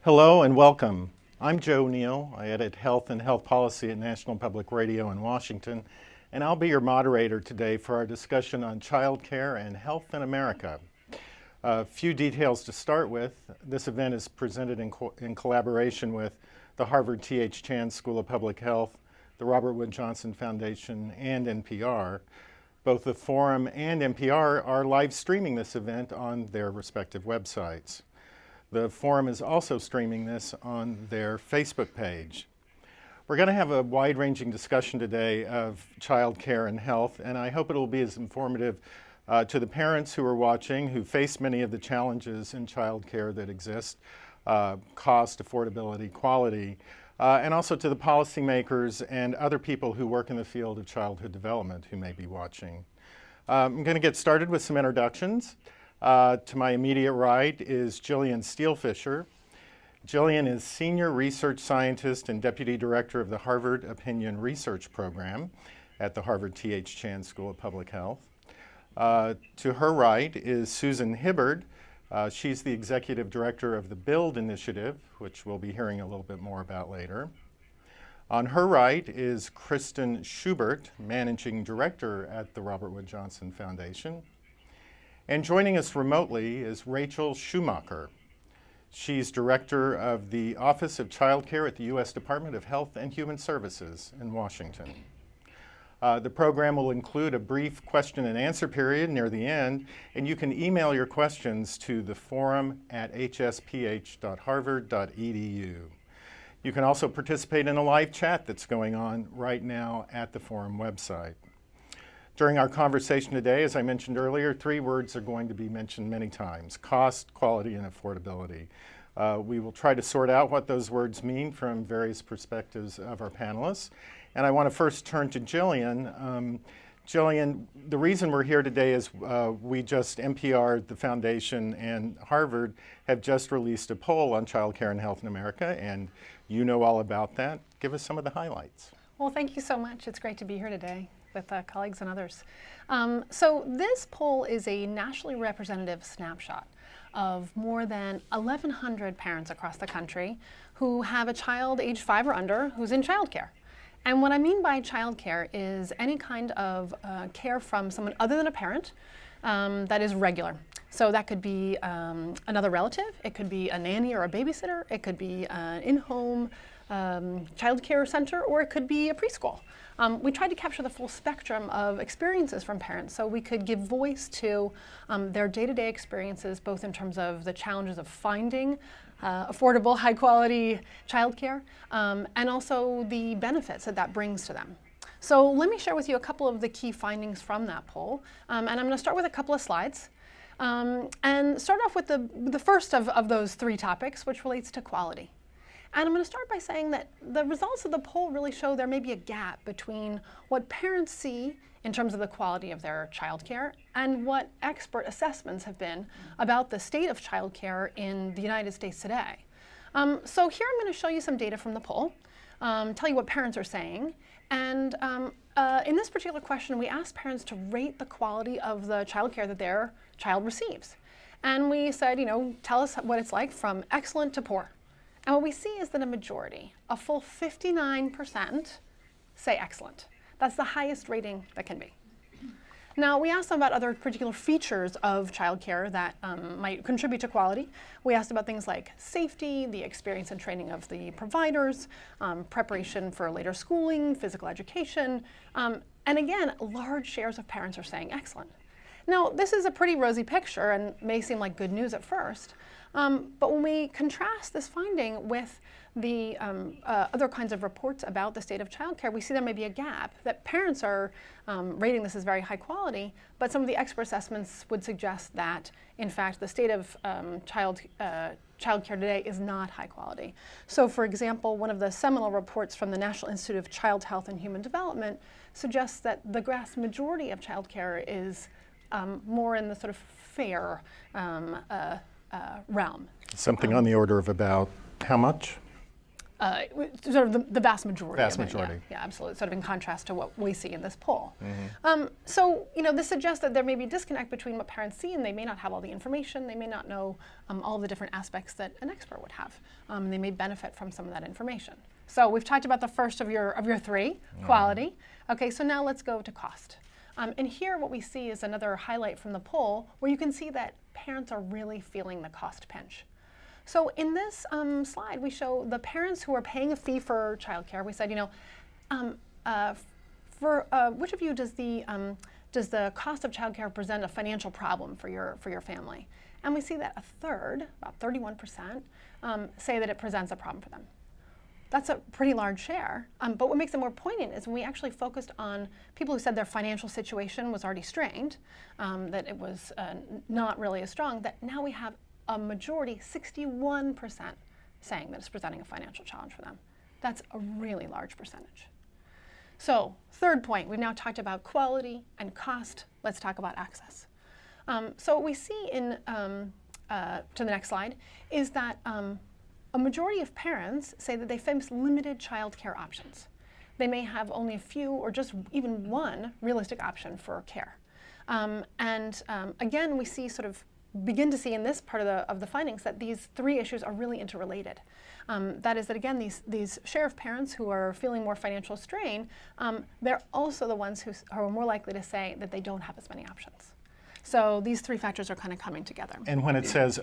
Hello and welcome. I'm Joe Neal. I edit Health and Health Policy at National Public Radio in Washington, and I'll be your moderator today for our discussion on childcare and health in America. A few details to start with. This event is presented in collaboration with the Harvard T.H. School of Public Health, the Robert Wood Johnson Foundation, and NPR. Both the Forum and NPR are live streaming this event on their respective websites. The Forum is also streaming this on their Facebook page. We're going to have a wide-ranging discussion today of child care and health, and I hope it will be as informative to the parents who are watching, who face many of the challenges in child care that exist, cost, affordability, quality, and also to the policymakers and other people who work in the field of childhood development who may be watching. I'm going to get started with some introductions. To my immediate right is Jillian Steelfisher. Jillian is Senior Research Scientist and Deputy Director of the Harvard Opinion Research Program at the Harvard T.H. School of Public Health. To her right is Susan Hibbard. She's the Executive Director of the BUILD Initiative, which we'll be hearing a little bit more about later. On her right is Kristen Schubert, Managing Director at the Robert Wood Johnson Foundation. And joining us remotely is Rachel Schumacher. She's Director of the Office of Child Care at the U.S. Department of Health and Human Services in Washington. The program will include a brief question and answer period near the end, and you can email your questions to theforum@hsph.harvard.edu. You can also participate in a live chat that's going on right now at the Forum website. During our conversation today, as I mentioned earlier, three words are going to be mentioned many times: cost, quality, and affordability. We will try to sort out what those words mean from various perspectives of our panelists. And I want to first turn to Jillian. Jillian, the reason we're here today is NPR, the Foundation, and Harvard have just released a poll on child care and health in America, and you know all about that. Give us some of the highlights. Well, thank you so much. It's great to be here today with colleagues and others. So this poll is a nationally representative snapshot of more than 1,100 parents across the country who have a child age 5 or under who's in childcare. And what I mean by childcare is any kind of care from someone other than a parent that is regular. So that could be another relative, it could be a nanny or a babysitter, it could be an in-home child care center, or it could be a preschool. We tried to capture the full spectrum of experiences from parents so we could give voice to their day-to-day experiences, both in terms of the challenges of finding affordable, high-quality childcare, and also the benefits that brings to them. So let me share with you a couple of the key findings from that poll, and I'm going to start with a couple of slides, and start off with the first of those three topics, which relates to quality. And I'm going to start by saying that the results of the poll really show there may be a gap between what parents see in terms of the quality of their childcare and what expert assessments have been about the state of childcare in the United States today. So here I'm going to show you some data from the poll, tell you what parents are saying. And in this particular question, we asked parents to rate the quality of the childcare that their child receives. And we said, tell us what it's like from excellent to poor. And what we see is that a majority, a full 59%, say excellent. That's the highest rating that can be. Now, we asked them about other particular features of childcare that might contribute to quality. We asked about things like safety, the experience and training of the providers, preparation for later schooling, physical education, and again, large shares of parents are saying excellent. Now, this is a pretty rosy picture and may seem like good news at first, but when we contrast this finding with the other kinds of reports about the state of childcare, we see there may be a gap, that parents are rating this as very high quality, but some of the expert assessments would suggest that, in fact, the state of childcare today is not high quality. So, for example, one of the seminal reports from the National Institute of Child Health and Human Development suggests that the vast majority of childcare is more in the sort of fair realm. Something on the order of about how much? sort of the vast majority. Vast of it. majority. Yeah, absolutely. Sort of in contrast to what we see in this poll. So, this suggests that there may be a disconnect between what parents see, and they may not have all the information. They may not know all the different aspects that an expert would have. They may benefit from some of that information. So we've talked about the first of your three, quality. Okay, so now let's go to cost. And here what we see is another highlight from the poll where you can see that parents are really feeling the cost pinch. So in this slide, we show the parents who are paying a fee for childcare. We said, for which of you does the cost of childcare present a financial problem for your family? And we see that a third, about 31%, say that it presents a problem for them. That's a pretty large share. But what makes it more poignant is when we actually focused on people who said their financial situation was already strained, that it was not really as strong, that now we have a majority, 61%, saying that it's presenting a financial challenge for them. That's a really large percentage. So, third point, we've now talked about quality and cost. Let's talk about access. So what we see in, to the next slide, is that a majority of parents say that they face limited childcare options. They may have only a few or just even one realistic option for care. Again, we see begin to see in this part of the findings that these three issues are really interrelated. That is that, again, these share of parents who are feeling more financial strain, they're also the ones who are more likely to say that they don't have as many options. So these three factors are kind of coming together. And when it says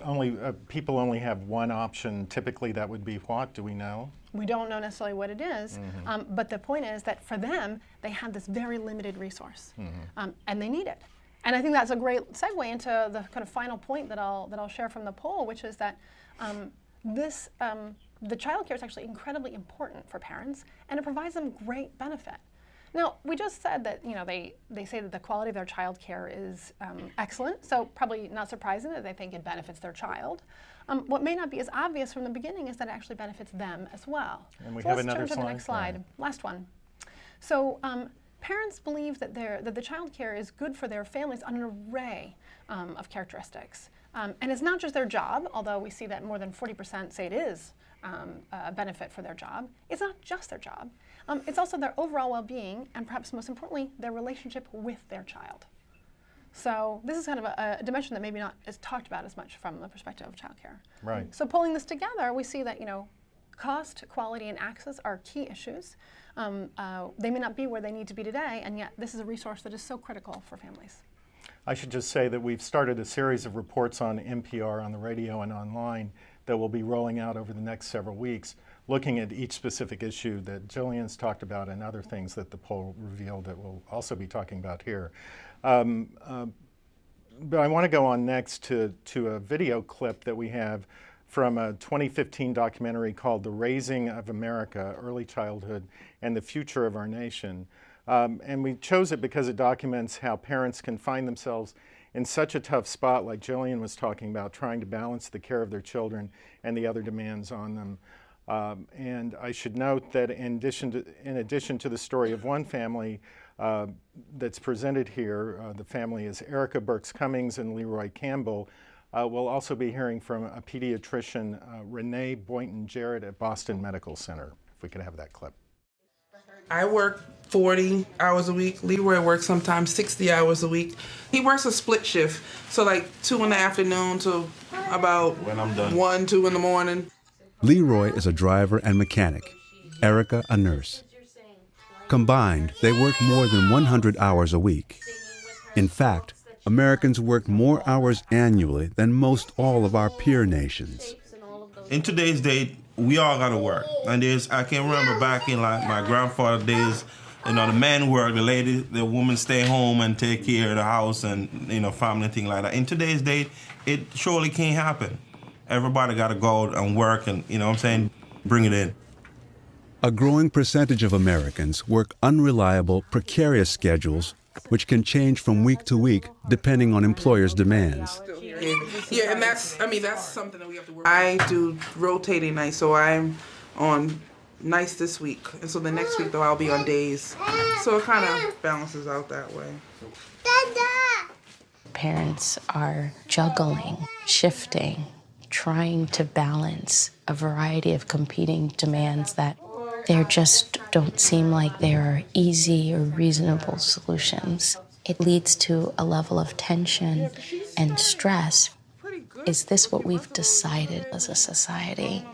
people only have one option, typically that would be what? Do we know? We don't know necessarily what it is, but the point is that for them, they have this very limited resource, and they need it. And I think that's a great segue into the kind of final point that I'll share from the poll, which is that the child care is actually incredibly important for parents, and it provides them great benefit. Now, we just said that they say that the quality of their child care is excellent, so probably not surprising that they think it benefits their child. What may not be as obvious from the beginning is that it actually benefits them as well. And we so have let's another turn to slide. the next slide, last one. So parents believe that the child care is good for their families on an array of characteristics. And it's not just their job, although we see that more than 40% say it is a benefit for their job. It's not just their job. It's also their overall well-being, and perhaps most importantly, their relationship with their child. So this is kind of a dimension that maybe not is talked about as much from the perspective of childcare. Right. So pulling this together, we see that cost, quality, and access are key issues. They may not be where they need to be today, and yet this is a resource that is so critical for families. I should just say that we've started a series of reports on NPR on the radio and online that will be rolling out over the next several weeks, looking at each specific issue that Jillian's talked about and other things that the poll revealed that we'll also be talking about here. But I want to go on next to a video clip that we have from a 2015 documentary called The Raising of America, Early Childhood and the Future of Our Nation. And we chose it because it documents how parents can find themselves in such a tough spot, like Jillian was talking about, trying to balance the care of their children and the other demands on them. And I should note that in addition to the story of one family that's presented here, the family is Erica Burks Cummings and Leroy Campbell. We'll also be hearing from a pediatrician, Renee Boynton Jarrett at Boston Medical Center, if we could have that clip. I work 40 hours a week. Leroy works sometimes 60 hours a week. He works a split shift, so like 2 in the afternoon to about when I'm done. 1, 2 in the morning. Leroy is a driver and mechanic, Erica a nurse. Combined, they work more than 100 hours a week. In fact, Americans work more hours annually than most all of our peer nations. In today's day, we all gotta work. And I can remember back in like my grandfather's days, the men work, the woman stay home and take care of the house and family and things like that. In today's day, it surely can't happen. Everybody gotta go out and work and bring it in. A growing percentage of Americans work unreliable, precarious schedules, which can change from week to week depending on employers' demands. Yeah, and that's something that we have to work on. I do rotating nights, so I'm on nights this week, and so the next week though I'll be on days. So it kind of balances out that way. Parents are juggling, shifting, trying to balance a variety of competing demands that there just don't seem like there are easy or reasonable solutions. It leads to a level of tension and stress. Is this what we've decided as a society?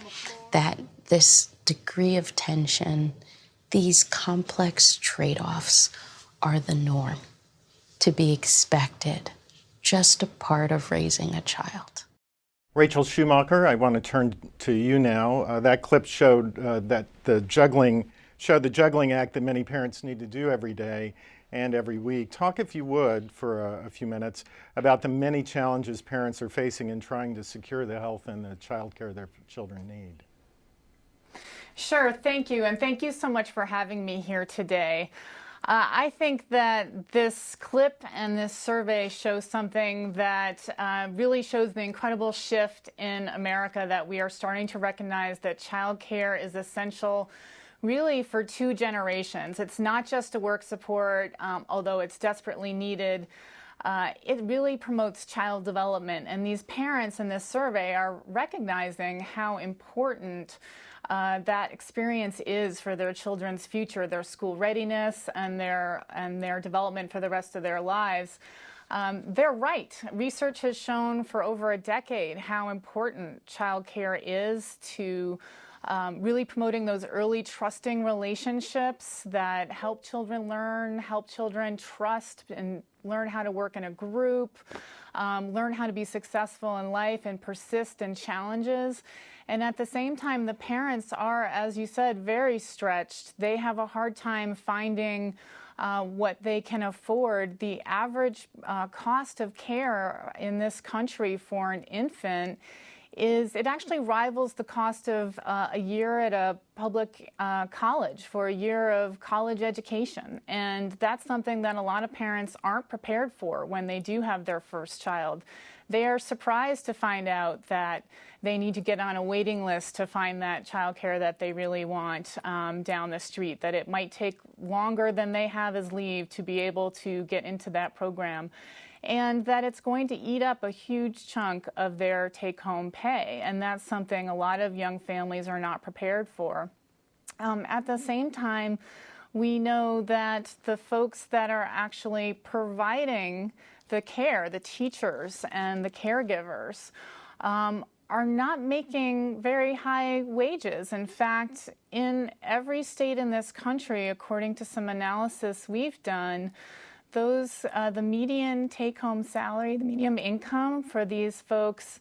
That this degree of tension, these complex trade-offs are the norm, to be expected, just a part of raising a child. Rachel Schumacher, I want to turn to you now. That clip showed that the juggling act that many parents need to do every day and every week. Talk, if you would, for a few minutes about the many challenges parents are facing in trying to secure the health and the child care their children need. Sure, thank you, and thank you so much for having me here today. I think that this clip and this survey shows something that really shows the incredible shift in America, that we are starting to recognize that childcare is essential really for two generations. It's not just a work support, although it's desperately needed. It really promotes child development, and these parents in this survey are recognizing how important that experience is for their children's future, their school readiness, and their development for the rest of their lives. They're right. Research has shown for over a decade how important childcare is to really promoting those early trusting relationships that help children learn, help children trust and learn how to work in a group, learn how to be successful in life and persist in challenges. And at the same time, the parents are, as you said, very stretched. They have a hard time finding what they can afford. The average cost of care in this country for an infant it actually rivals the cost of a year at a public college, for a year of college education. And that's something that a lot of parents aren't prepared for when they do have their first child. They are surprised to find out that they need to get on a waiting list to find that childcare that they really want down the street, that it might take longer than they have as leave to be able to get into that program, and that it's going to eat up a huge chunk of their take-home pay. And that's something a lot of young families are not prepared for. At the same time, we know that the folks that are actually providing the care, the teachers and the caregivers, are not making very high wages. In fact, in every state in this country, according to some analysis we've done, the median take-home salary, the median income for these folks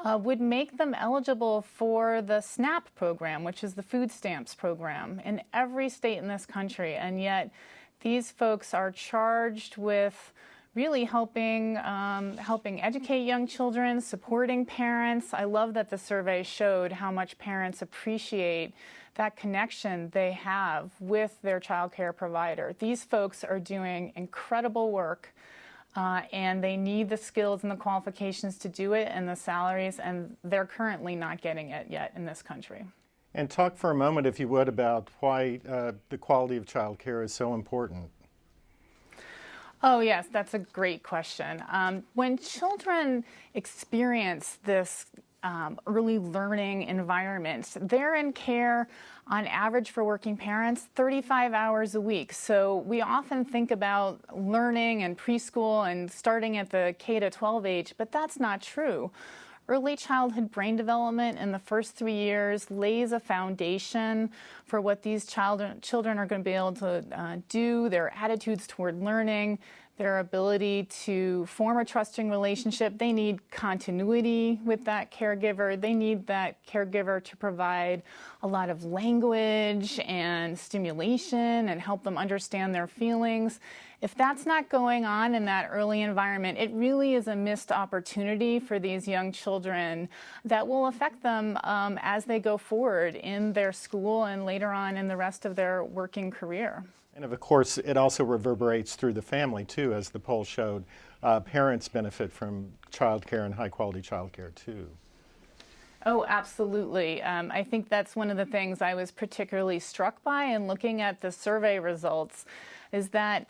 would make them eligible for the SNAP program, which is the food stamps program, in every state in this country. And yet these folks are charged with really helping educate young children, supporting parents. I love that the survey showed how much parents appreciate that connection they have with their child care provider. These folks are doing incredible work, and they need the skills and the qualifications to do it and the salaries, and they're currently not getting it yet in this country. And talk for a moment, if you would, about why the quality of child care is so important. Oh, yes, that's a great question. When children experience this early learning environment, they're in care on average for working parents 35 hours a week. So we often think about learning and preschool and starting at the K to 12 age, but that's not true. Early childhood brain development in the first 3 years lays a foundation for what these children are going to be able to do, their attitudes toward learning, their ability to form a trusting relationship. They need continuity with that caregiver. They need that caregiver to provide a lot of language and stimulation and help them understand their feelings. If that's not going on in that early environment, it really is a missed opportunity for these young children that will affect them as they go forward in their school and later on in the rest of their working career. And of course, it also reverberates through the family too, as the poll showed. Parents benefit from childcare and high-quality childcare too. Oh, absolutely. I think that's one of the things I was particularly struck by in looking at the survey results, is that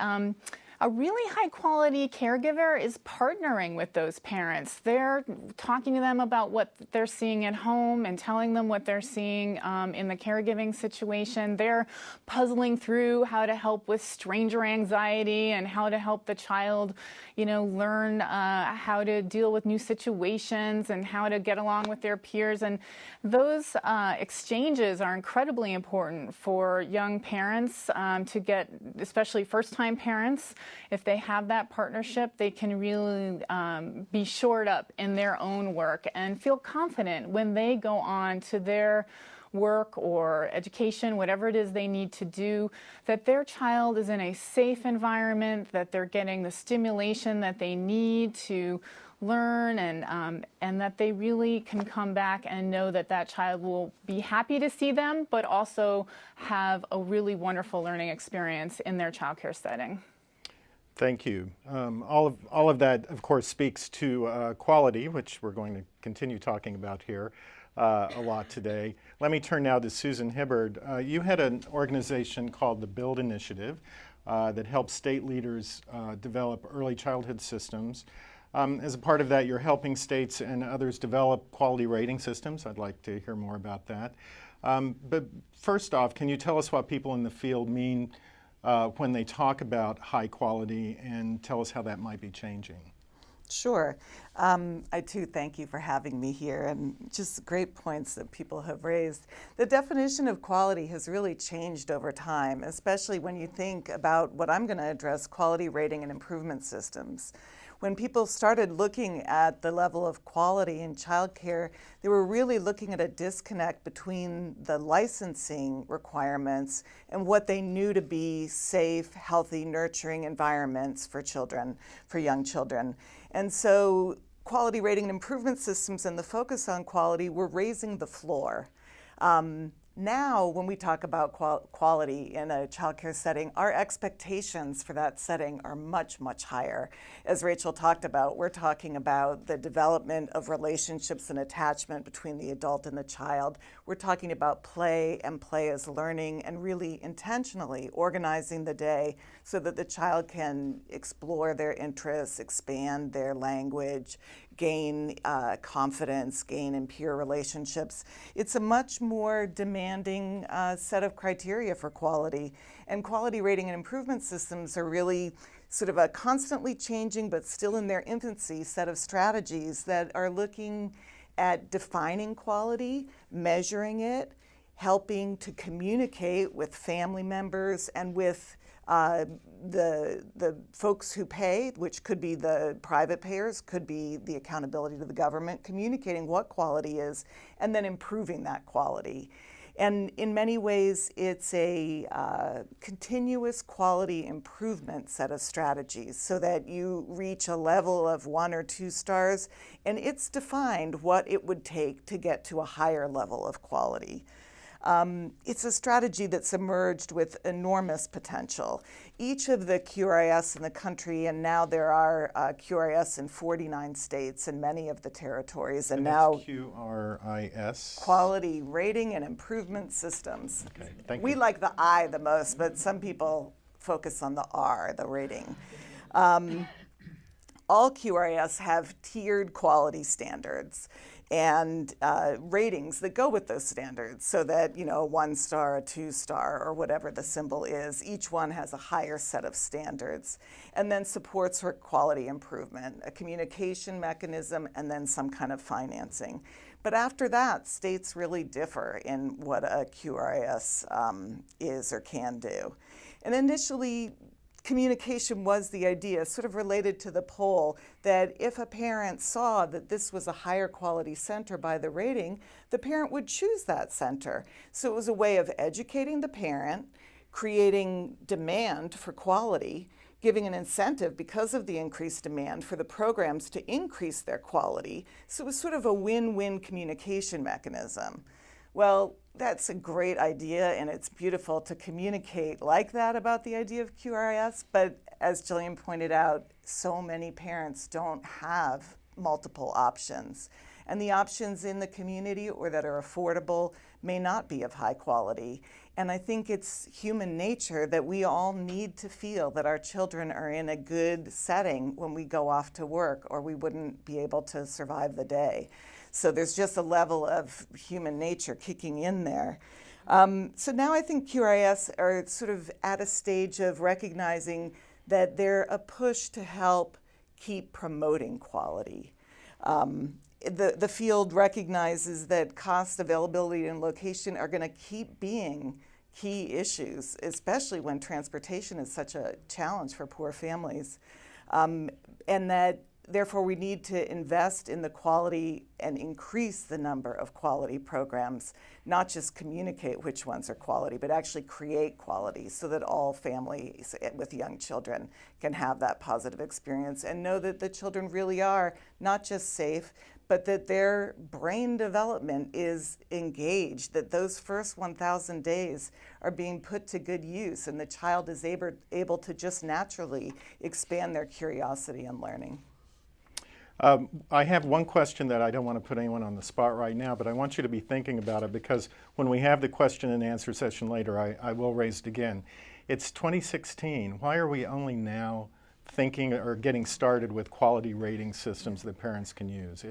A really high quality caregiver is partnering with those parents. They're talking to them about what they're seeing at home and telling them what they're seeing in the caregiving situation. They're puzzling through how to help with stranger anxiety and how to help the child, learn how to deal with new situations and how to get along with their peers. And those exchanges are incredibly important for young parents to get, especially first-time parents. If they have that partnership, they can really be shored up in their own work and feel confident when they go on to their work or education, whatever it is they need to do, that their child is in a safe environment, that they're getting the stimulation that they need to learn, and that they really can come back and know that that child will be happy to see them, but also have a really wonderful learning experience in their childcare setting. Thank you. All of that, of course, speaks to quality, which we're going to continue talking about here a lot today. Let me turn now to Susan Hibbard. You had an organization called the BUILD Initiative that helps state leaders develop early childhood systems. As a part of that, you're helping states and others develop quality rating systems. I'd like to hear more about that. But first off, can you tell us what people in the field mean when they talk about high quality, and tell us how that might be changing? Sure. I too thank you for having me here, and just great points that people have raised. The definition of quality has really changed over time, especially when you think about what I'm going to address, quality rating and improvement systems. When people started looking at the level of quality in childcare, they were really looking at a disconnect between the licensing requirements and what they knew to be safe, healthy, nurturing environments for children, for young children. And so quality rating and improvement systems and the focus on quality were raising the floor. Now, when we talk about quality in a childcare setting, our expectations for that setting are much, much higher. As Rachel talked about, we're talking about the development of relationships and attachment between the adult and the child. We're talking about play and play as learning, and really intentionally organizing the day so that the child can explore their interests, expand their language, gain confidence, gain in peer relationships. It's a much more demanding set of criteria for quality. And quality rating and improvement systems are really sort of a constantly changing, but still in their infancy, set of strategies that are looking at defining quality, measuring it, helping to communicate with family members and with the folks who pay, which could be the private payers, could be the accountability to the government, communicating what quality is, and then improving that quality. And in many ways, it's a continuous quality improvement set of strategies so that you reach a level of 1 or 2 stars, and it's defined what it would take to get to a higher level of quality. It's a strategy that's emerged with enormous potential. Each of the QRIS in the country, and now there are QRIS in 49 states and many of the territories, and now QRIS? Quality Rating and Improvement Systems. Okay, thank you. We like the I the most, but some people focus on the R, the rating. All QRIS have tiered quality standards and ratings that go with those standards, so that, 1 star, a 2 star, or whatever the symbol is, each one has a higher set of standards, and then supports for quality improvement, a communication mechanism, and then some kind of financing. But after that, states really differ in what a QRIS is or can do. And initially, communication was the idea, sort of related to the poll, that if a parent saw that this was a higher quality center by the rating, the parent would choose that center. So it was a way of educating the parent, creating demand for quality, giving an incentive because of the increased demand for the programs to increase their quality. So it was sort of a win-win communication mechanism. Well, that's a great idea, and it's beautiful to communicate like that about the idea of QRIS, but as Jillian pointed out, so many parents don't have multiple options. And the options in the community or that are affordable may not be of high quality. And I think it's human nature that we all need to feel that our children are in a good setting when we go off to work, or we wouldn't be able to survive the day. So there's just a level of human nature kicking in there. So now I think QRIS are sort of at a stage of recognizing that they're a push to help keep promoting quality. The field recognizes that cost, availability, and location are going to keep being key issues, especially when transportation is such a challenge for poor families, and that therefore we need to invest in the quality and increase the number of quality programs, not just communicate which ones are quality, but actually create quality so that all families with young children can have that positive experience and know that the children really are not just safe, but that their brain development is engaged, that those first 1,000 days are being put to good use, and the child is able to just naturally expand their curiosity and learning. I have one question that I don't want to put anyone on the spot right now, but I want you to be thinking about it, because when we have the question and answer session later, I will raise it again. It's 2016. Why are we only now thinking or getting started with quality rating systems that parents can use?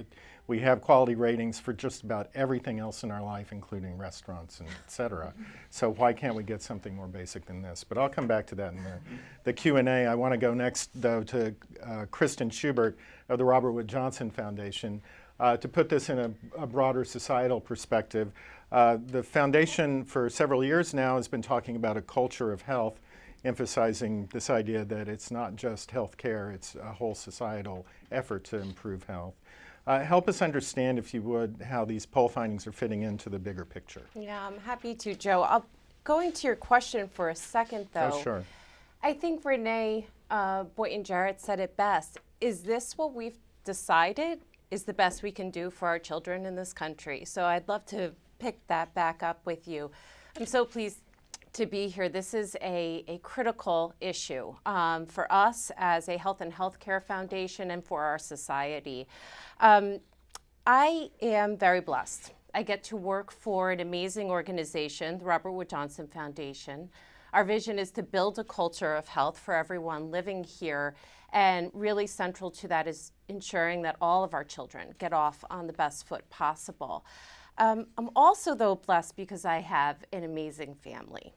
We have quality ratings for just about everything else in our life, including restaurants and et cetera. So why can't we get something more basic than this? But I'll come back to that in the Q&A. I want to go next, though, to Kristen Schubert of the Robert Wood Johnson Foundation to put this in a broader societal perspective. The foundation for several years now has been talking about a culture of health, emphasizing this idea that it's not just health care, it's a whole societal effort to improve health. Help us understand, if you would, how these poll findings are fitting into the bigger picture. Yeah, I'm happy to, Joe. Going to your question for a second, though. Oh, sure. I think Renee Boynton-Jarrett said it best. Is this what we've decided is the best we can do for our children in this country? So I'd love to pick that back up with you. I'm so pleased to be here. This is a critical issue for us as a health and healthcare foundation and for our society. I am very blessed. I get to work for an amazing organization, the Robert Wood Johnson Foundation. Our vision is to build a culture of health for everyone living here, and really central to that is ensuring that all of our children get off on the best foot possible. I'm also, though, blessed because I have an amazing family.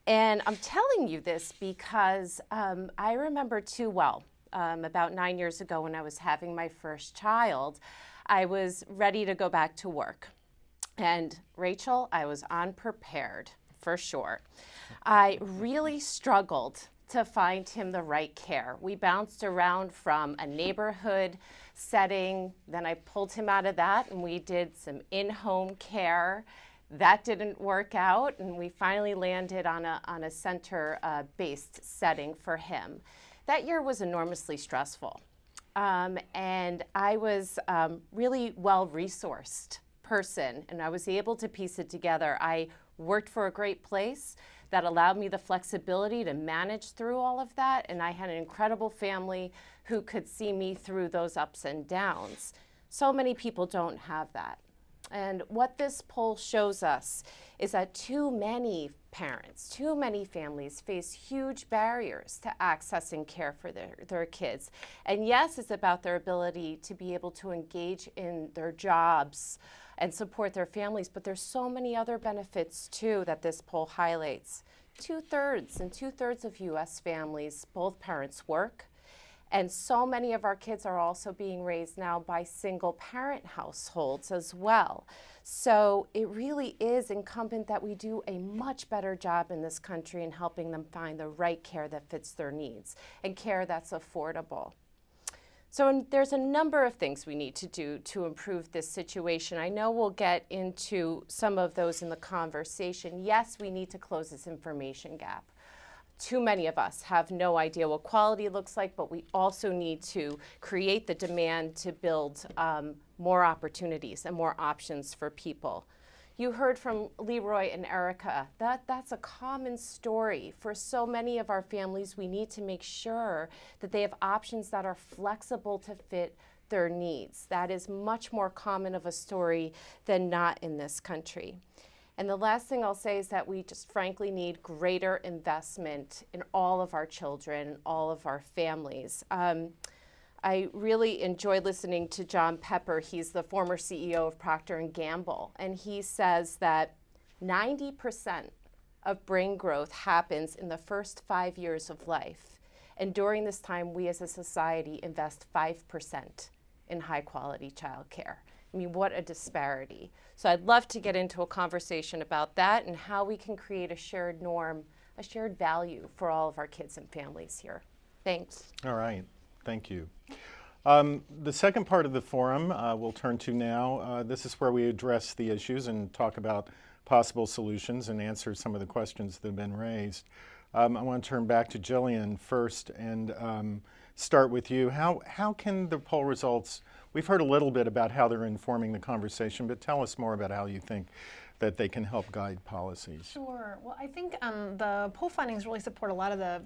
And I'm telling you this because I remember too well, about 9 years ago when I was having my first child, I was ready to go back to work. And Rachel, I was unprepared, for sure. I really struggled to find him the right care. We bounced around from a neighborhood setting, then I pulled him out of that and we did some in-home care. That didn't work out, and we finally landed on a center-based setting for him. That year was enormously stressful, and I was really well-resourced person, and I was able to piece it together. I worked for a great place that allowed me the flexibility to manage through all of that, and I had an incredible family who could see me through those ups and downs. So many people don't have that. And what this poll shows us is that too many parents, too many families face huge barriers to accessing care for their kids. And yes, it's about their ability to be able to engage in their jobs and support their families, but there's so many other benefits too that this poll highlights. 2/3 of U.S. families, both parents work. And so many of our kids are also being raised now by single parent households as well. So it really is incumbent that we do a much better job in this country in helping them find the right care that fits their needs and care that's affordable. So there's a number of things we need to do to improve this situation. I know we'll get into some of those in the conversation. Yes, we need to close this information gap. Too many of us have no idea what quality looks like, but we also need to create the demand to build more opportunities and more options for people. You heard from Leroy and Erica. That's a common story. For so many of our families, we need to make sure that they have options that are flexible to fit their needs. That is much more common of a story than not in this country. And the last thing I'll say is that we just frankly need greater investment in all of our children, all of our families. I really enjoyed listening to John Pepper. He's the former CEO of Procter & Gamble, and he says that 90% of brain growth happens in the first 5 years of life. And during this time, we as a society invest 5% in high-quality childcare. I mean, what a disparity. So I'd love to get into a conversation about that and how we can create a shared norm, a shared value for all of our kids and families here. Thanks. All right, thank you. The second part of the forum we'll turn to now. This is where we address the issues and talk about possible solutions and answer some of the questions that have been raised. I want to turn back to Jillian first and start with you. How can the poll results, we've heard a little bit about how they're informing the conversation, but tell us more about how you think that they can help guide policies. Sure. Well, I think the poll findings really support a lot of the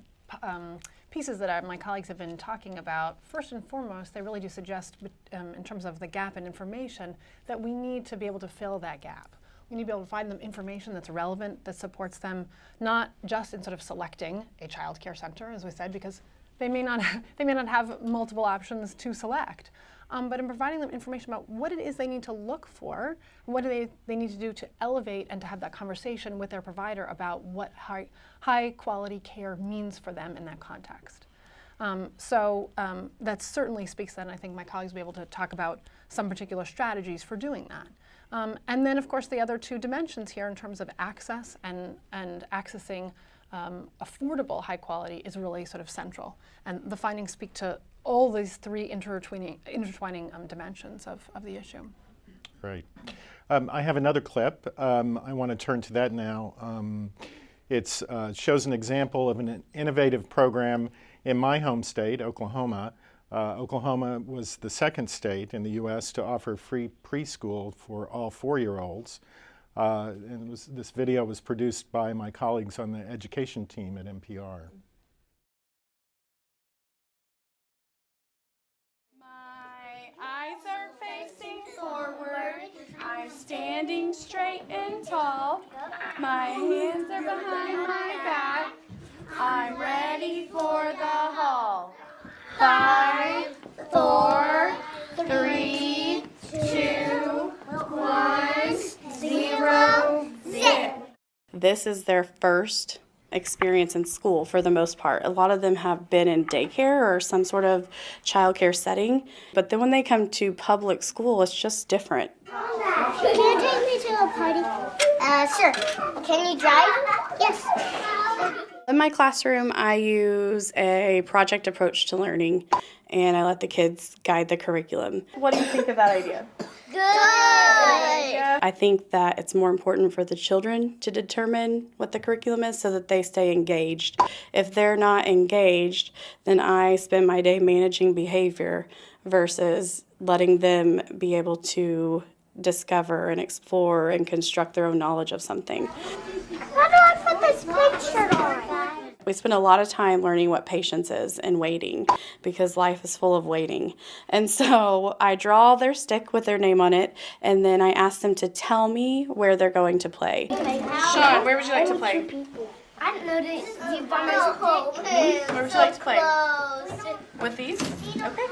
pieces that my colleagues have been talking about. First and foremost, they really do suggest, in terms of the gap in information, that we need to be able to fill that gap. We need to be able to find them information that's relevant, that supports them, not just in sort of selecting a child care center, as we said, because they may not have multiple options to select, but in providing them information about what it is they need to look for, what do they need to do to elevate and to have that conversation with their provider about what high quality care means for them in that context. That certainly speaks to that, and I think my colleagues will be able to talk about some particular strategies for doing that. And then, of course, the other two dimensions here in terms of access and accessing affordable high quality is really sort of central. And the findings speak to all these three intertwining dimensions of the issue. Great. I have another clip. I want to turn to that now. It shows an example of an innovative program in my home state, Oklahoma. Oklahoma was the second state in the U.S. to offer free preschool for all 4-year-olds. And this video was produced by my colleagues on the education team at NPR. My eyes are facing forward. I'm standing straight and tall. My hands are behind my back. I'm ready for the hall. 5, 4, 3, 2, 1, 0, zip. This is their first experience in school for the most part. A lot of them have been in daycare or some sort of childcare setting, but then when they come to public school, it's just different. Can you take me to a party? Sure. Can you drive? Yes. In my classroom, I use a project approach to learning, and I let the kids guide the curriculum. What do you think of that idea? Good. I think that it's more important for the children to determine what the curriculum is so that they stay engaged. If they're not engaged, then I spend my day managing behavior versus letting them be able to discover and explore and construct their own knowledge of something. How do I put this picture on? We spend a lot of time learning what patience is and waiting because life is full of waiting. And so I draw their stick with their name on it, and then I ask them to tell me where they're going to play. Sean, where would you like to play? I didn't know that you found my stick. Where would you like to play? With these? Okay.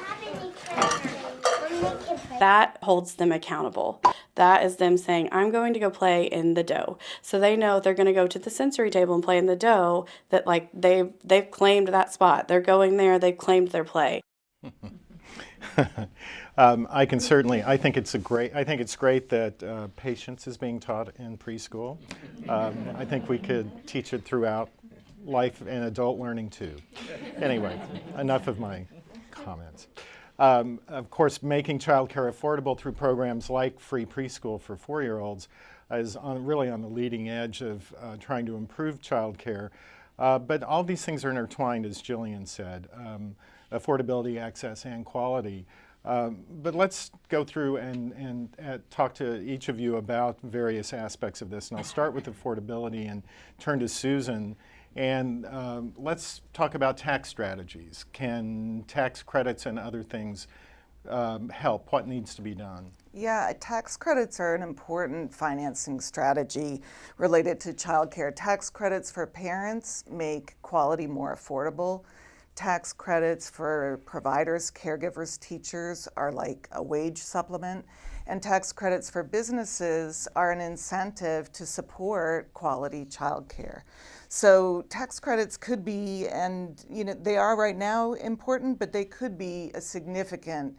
That holds them accountable. That is them saying, I'm going to go play in the dough. So they know they're going to go to the sensory table and play in the dough, that like they've claimed that spot. They're going there, they've claimed their play. I think it's great that patience is being taught in preschool. I think we could teach it throughout life and adult learning too. Anyway, enough of my comments. Of course, making childcare affordable through programs like free preschool for 4-year-olds is really on the leading edge of trying to improve childcare. But all these things are intertwined, as Jillian said, affordability, access, and quality. But let's go through and talk to each of you about various aspects of this. And I'll start with affordability and turn to Susan. And let's talk about tax strategies. Can tax credits and other things help? What needs to be done? Yeah, tax credits are an important financing strategy related to childcare. Tax credits for parents make quality more affordable. Tax credits for providers, caregivers, teachers are like a wage supplement. And tax credits for businesses are an incentive to support quality childcare. So tax credits could be, and they are right now important, but they could be a significant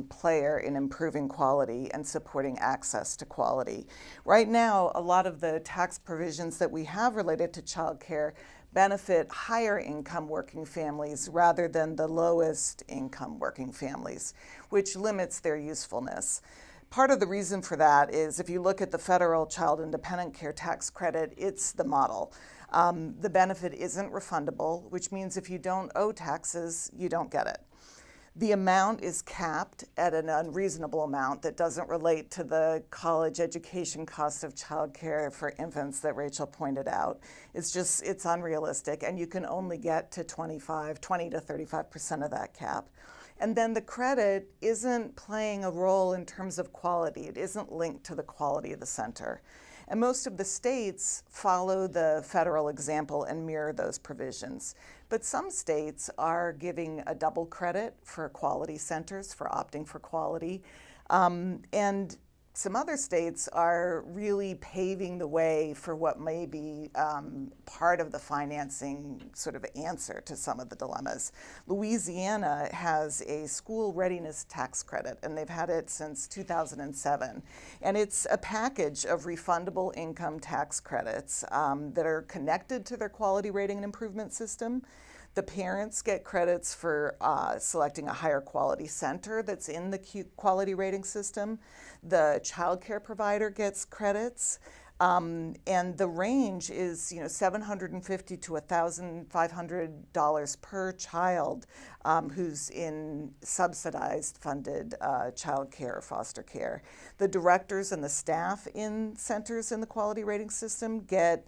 player in improving quality and supporting access to quality. Right now, a lot of the tax provisions that we have related to childcare benefit higher income working families rather than the lowest income working families, which limits their usefulness. Part of the reason for that is if you look at the federal child independent care tax credit, it's the model. The benefit isn't refundable, which means if you don't owe taxes, you don't get it. The amount is capped at an unreasonable amount that doesn't relate to the college education cost of childcare for infants that Rachel pointed out. It's unrealistic, and you can only get to 20 to 35% of that cap. And then the credit isn't playing a role in terms of quality. It isn't linked to the quality of the center. And most of the states follow the federal example and mirror those provisions. But some states are giving a double credit for quality centers, for opting for quality. And some other states are really paving the way for what may be part of the financing sort of answer to some of the dilemmas. Louisiana has a school readiness tax credit, and they've had it since 2007. And it's a package of refundable income tax credits that are connected to their quality rating and improvement system. The parents get credits for selecting a higher quality center that's in the quality rating system. The child care provider gets credits. And the range is $750 to $1,500 per child who's in subsidized funded child care or foster care. The directors and the staff in centers in the quality rating system get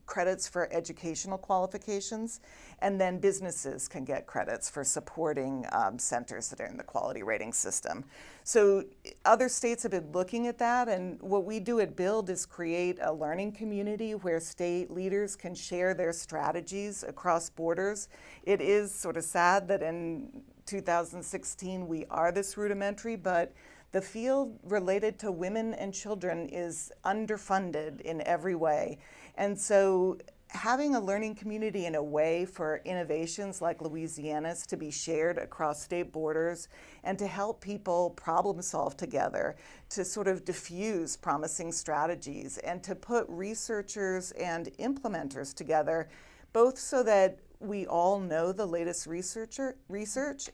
credits for educational qualifications, and then businesses can get credits for supporting centers that are in the quality rating system. So other states have been looking at that, and what we do at Build is create a learning community where state leaders can share their strategies across borders. It is sort of sad that in 2016 we are this rudimentary, but the field related to women and children is underfunded in every way. And so having a learning community and a way for innovations like Louisiana's to be shared across state borders and to help people problem solve together, to sort of diffuse promising strategies and to put researchers and implementers together, both so that we all know the latest research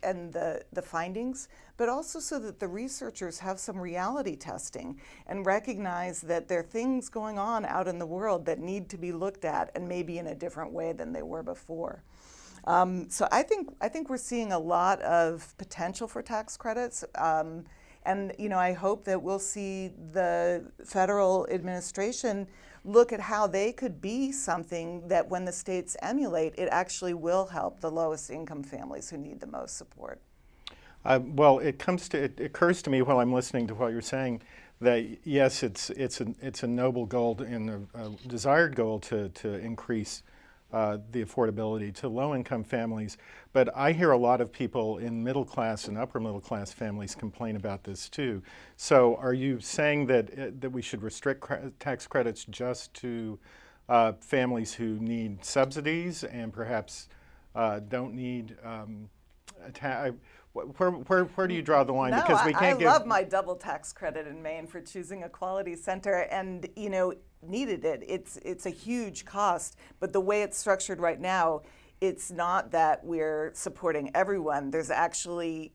and the findings, but also so that the researchers have some reality testing and recognize that there are things going on out in the world that need to be looked at, and maybe in a different way than they were before. So I think we're seeing a lot of potential for tax credits. And I hope that we'll see the federal administration look at how they could be something that when the states emulate, it actually will help the lowest income families who need the most support. Well, it occurs to me while I'm listening to what you're saying that yes, it's a noble goal and a desired goal to increase the affordability to low-income families, but I hear a lot of people in middle class and upper middle class families complain about this too. So are you saying that we should restrict tax credits just to families who need subsidies and perhaps don't need where do you draw the line? No, because we can't I love my double tax credit in Maine for choosing a quality center, and needed it. It's a huge cost, but the way it's structured right now, it's not that we're supporting everyone. There's actually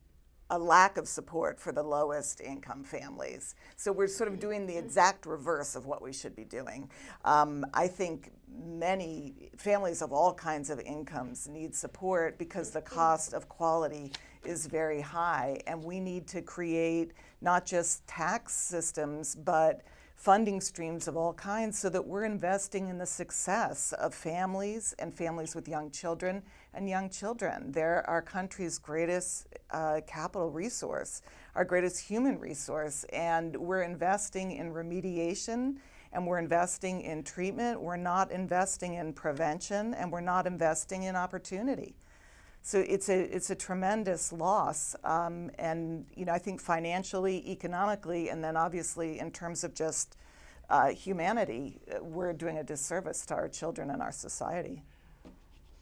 a lack of support for the lowest income families. So we're sort of doing the exact reverse of what we should be doing. I think many families of all kinds of incomes need support because the cost of quality is very high, and we need to create not just tax systems, but funding streams of all kinds so that we're investing in the success of families and families with young children and young children. They're our country's greatest capital resource, our greatest human resource, and we're investing in remediation and we're investing in treatment. We're not investing in prevention, and we're not investing in opportunity. So it's a tremendous loss, and I think financially, economically, and then obviously in terms of just humanity, we're doing a disservice to our children and our society.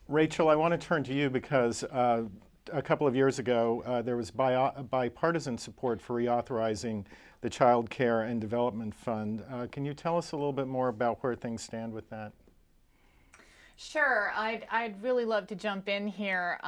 Rachel, I want to turn to you because a couple of years ago there was bipartisan support for reauthorizing the Child Care and Development Fund. Can you tell us a little bit more about where things stand with that? Sure, I'd really love to jump in here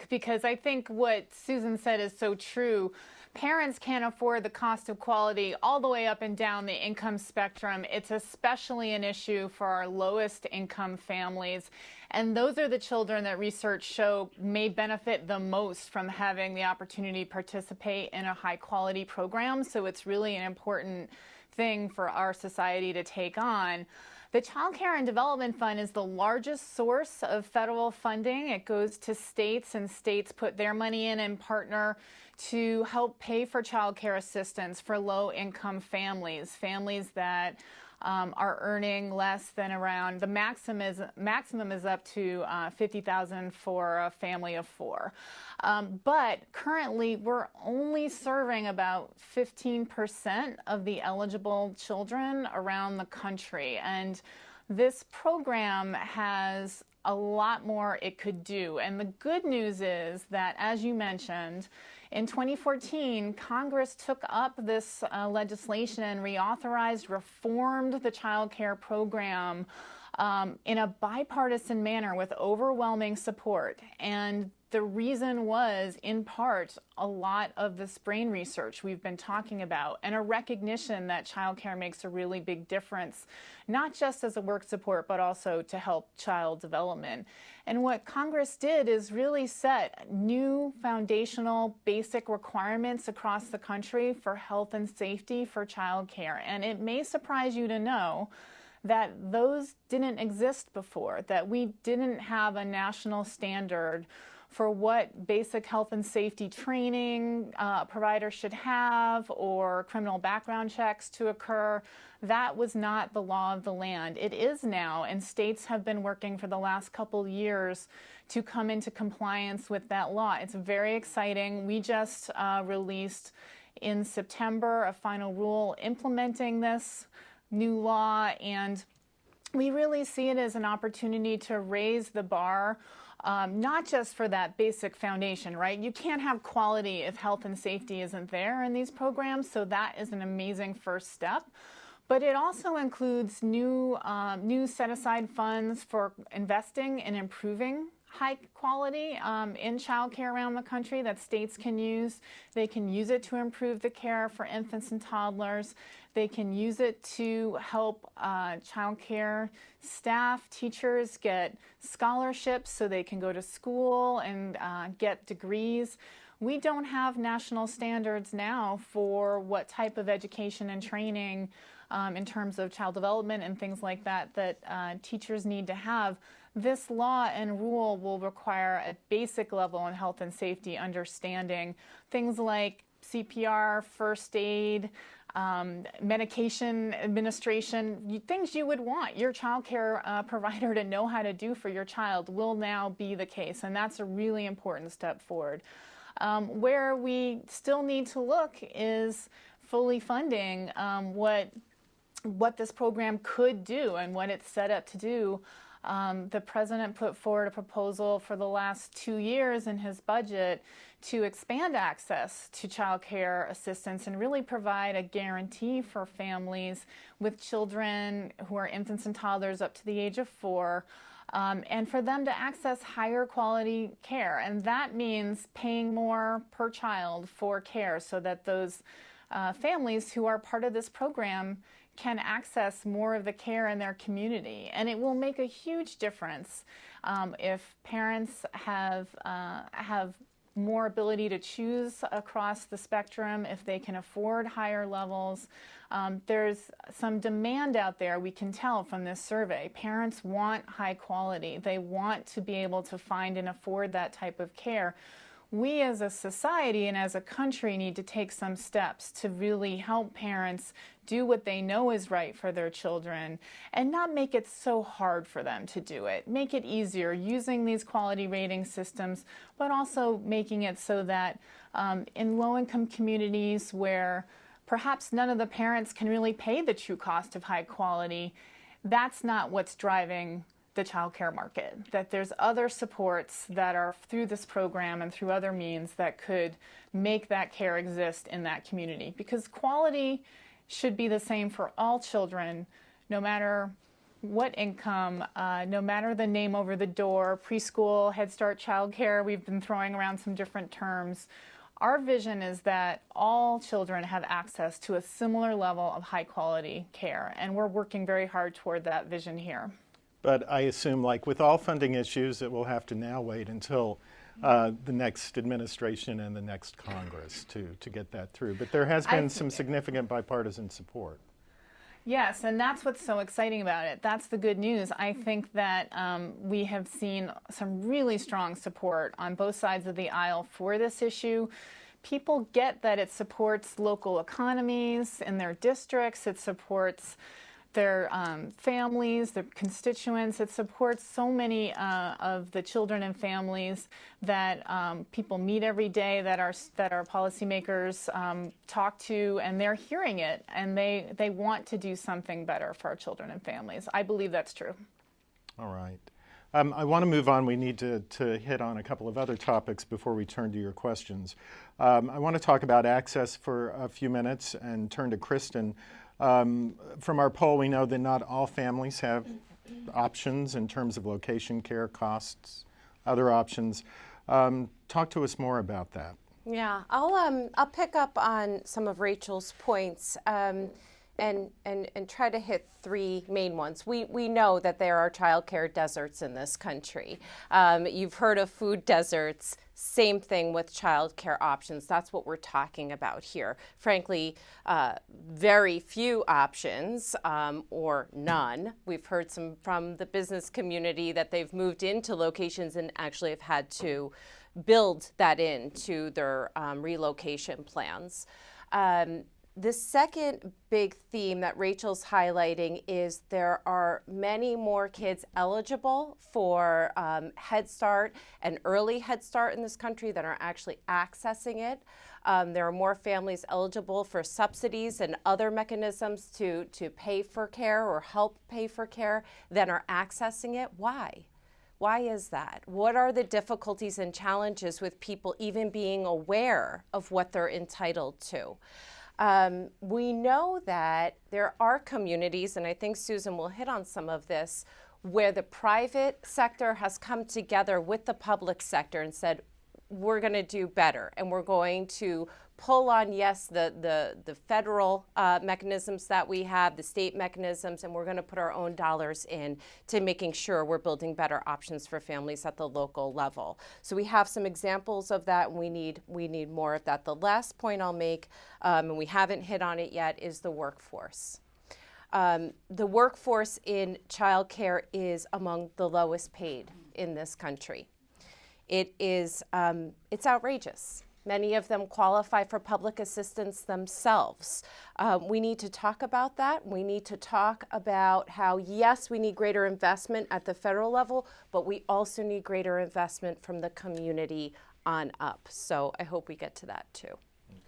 because I think what Susan said is so true. Parents can't afford the cost of quality all the way up and down the income spectrum. It's especially an issue for our lowest income families. And those are the children that research show may benefit the most from having the opportunity to participate in a high quality program. So it's really an important thing for our society to take on. The Child Care and Development Fund is the largest source of federal funding. It goes to states, and states put their money in and partner to help pay for child care assistance for low-income families, families that are earning less than around, the maximum is up to $50,000 for a family of 4. But currently, we're only serving about 15% of the eligible children around the country. And this program has a lot more it could do. And the good news is that, as you mentioned, in 2014, Congress took up this legislation and reauthorized, reformed the child care program in a bipartisan manner with overwhelming support. And the reason was, in part, a lot of this brain research we've been talking about and a recognition that childcare makes a really big difference, not just as a work support, but also to help child development. And what Congress did is really set new foundational basic requirements across the country for health and safety for childcare. And it may surprise you to know that those didn't exist before, that we didn't have a national standard for what basic health and safety training a provider should have or criminal background checks to occur. That was not the law of the land. It is now, and states have been working for the last couple years to come into compliance with that law. It's very exciting. We just released in September a final rule implementing this new law, and we really see it as an opportunity to raise the bar, not just for that basic foundation, right? You can't have quality if health and safety isn't there in these programs, so that is an amazing first step. But it also includes new set-aside funds for investing and improving high quality in childcare around the country that states can use. They can use it to improve the care for infants and toddlers. They can use it to help childcare staff, teachers get scholarships so they can go to school and get degrees. We don't have national standards now for what type of education and training in terms of child development and things like that that teachers need to have. This law and rule will require a basic level in health and safety understanding, things like CPR, first aid, medication administration, things you would want your child care provider to know how to do for your child will now be the case, and that's a really important step forward. Where we still need to look is fully funding what this program could do and what it's set up to do. The president put forward a proposal for the last 2 years in his budget to expand access to child care assistance and really provide a guarantee for families with children who are infants and toddlers up to the age of 4, and for them to access higher quality care. And that means paying more per child for care so that those families who are part of this program can access more of the care in their community. And it will make a huge difference if parents have more ability to choose across the spectrum if they can afford higher levels. There's some demand out there, we can tell from this survey. Parents want high quality. They want to be able to find and afford that type of care. We as a society and as a country need to take some steps to really help parents do what they know is right for their children and not make it so hard for them to do it. Make it easier using these quality rating systems, but also making it so that in low-income communities where perhaps none of the parents can really pay the true cost of high quality, that's not what's driving the child care market, that there's other supports that are through this program and through other means that could make that care exist in that community. Because quality should be the same for all children, no matter what income, no matter the name over the door, preschool, Head Start, child care, we've been throwing around some different terms. Our vision is that all children have access to a similar level of high quality care, and we're working very hard toward that vision here. But I assume, like with all funding issues, it will have to now wait until the next administration and the next Congress to get that through. But there has been some significant bipartisan support. Yes, and that's what's so exciting about it. That's the good news. I think that we have seen some really strong support on both sides of the aisle for this issue. People get that it supports local economies in their districts. It supports their families, their constituents. It supports so many of the children and families that people meet every day, that our policymakers talk to, and they're hearing it, and they want to do something better for our children and families. I believe that's true. All right. I want to move on. We need to hit on a couple of other topics before we turn to your questions. I want to talk about access for a few minutes and turn to Kristen. From our poll, we know that not all families have options in terms of location, care, costs, other options. Talk to us more about that. Yeah, I'll pick up on some of Rachel's points and try to hit three main ones. We know that there are childcare deserts in this country. You've heard of food deserts. Same thing with childcare options. That's what we're talking about here. Frankly, very few options or none. We've heard some from the business community that they've moved into locations and actually have had to build that into their relocation plans. The second big theme that Rachel's highlighting is there are many more kids eligible for Head Start and early Head Start in this country than are actually accessing it. There are more families eligible for subsidies and other mechanisms to pay for care or help pay for care than are accessing it. Why? Why is that? What are the difficulties and challenges with people even being aware of what they're entitled to? We know that there are communities, and I think Susan will hit on some of this, where the private sector has come together with the public sector and said, we're going to do better, and we're going to pull on, yes, the federal mechanisms that we have, the state mechanisms, and we're going to put our own dollars in to making sure we're building better options for families at the local level. So we have some examples of that, and we need more of that. The last point I'll make, and we haven't hit on it yet, is the workforce. The workforce in childcare is among the lowest paid in this country. It is, it's outrageous. Many of them qualify for public assistance themselves. We need to talk about that. We need to talk about how, yes, we need greater investment at the federal level, but we also need greater investment from the community on up. So I hope we get to that too.